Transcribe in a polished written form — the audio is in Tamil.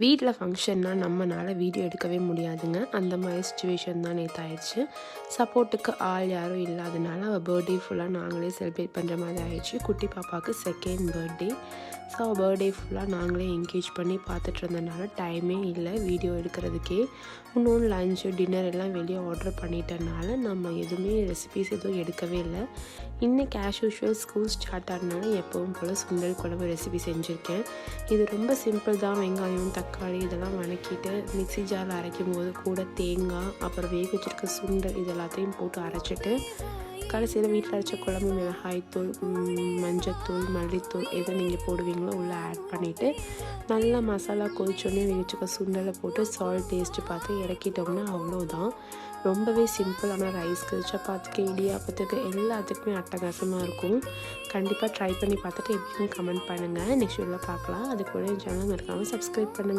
வீட்டில் ஃபங்க்ஷன்னா நம்மளால் வீடியோ எடுக்கவே முடியாதுங்க. அந்த மாதிரி சுச்சுவேஷன் தான் நேற்று ஆயிடுச்சு. சப்போர்ட்டுக்கு ஆள் யாரும் இல்லாதனால அவள் பர்த்டே ஃபுல்லாக நாங்களே செலிப்ரேட் பண்ணுற மாதிரி ஆயிடுச்சு. குட்டி பாப்பாவுக்கு செகண்ட் பர்த்டே. ஸோ அவள் பர்த்டே ஃபுல்லாக நாங்களே என்கேஜ் பண்ணி பார்த்துட்டு இருந்தனால டைமே இல்லை வீடியோ எடுக்கிறதுக்கே. இன்னொன்று லஞ்சு டின்னர் எல்லாம் வெளியே ஆர்டர் பண்ணிட்டனால நம்ம எதுவுமே ரெசிபீஸ் எதுவும் எடுக்கவே இல்லை. இன்றைக்கி ஆஸ் யூஷுவல் ஸ்கூல் ஸ்டார்ட் ஆனதுனால எப்பவும் போல் சுண்டல் குழம்பு ரெசிபி செஞ்சுருக்கேன். இது ரொம்ப சிம்பிள் தான். வெங்காயம் தக்காளி இதெல்லாம் வதக்கிட்டு மிக்ஸி ஜாரில் அரைக்கும் போது கூட தேங்காய் அப்புறம் வேக வச்சுருக்க சுண்டல் இது எல்லாத்தையும் போட்டு அரைச்சிட்டு கடைசியில் வீட்டில் அரைச்ச குழம்பு மிளகாய்த்தூள் மஞ்சத்தூள் மல்லித்தூள் எதை நீங்கள் போடுவீங்களோ உள்ளே ஆட் பண்ணிவிட்டு நல்லா மசாலா கொதிச்சோடனே வச்சுக்க சுண்டலை போட்டு சால்ட் டேஸ்ட்டு பார்த்து இறக்கிட்டோம்னா அவ்வளோதான். ரொம்பவே சிம்பிள். ஆனால் ரைஸ்க்கு சப்பாத்திக்கு இடியாப்பத்துக்கு எல்லாத்துக்குமே அட்டகாசமாக இருக்கும். கண்டிப்பாக ட்ரை பண்ணி பார்த்துட்டு எப்படின்னு கமெண்ட் பண்ணுங்கள். நெக்ஸ்ட் வீடியோவில் பார்க்கலாம். அதுக்கு கூட என் சேனல் மறக்காமல் சப்ஸ்கிரைப் பண்ணுங்கள்.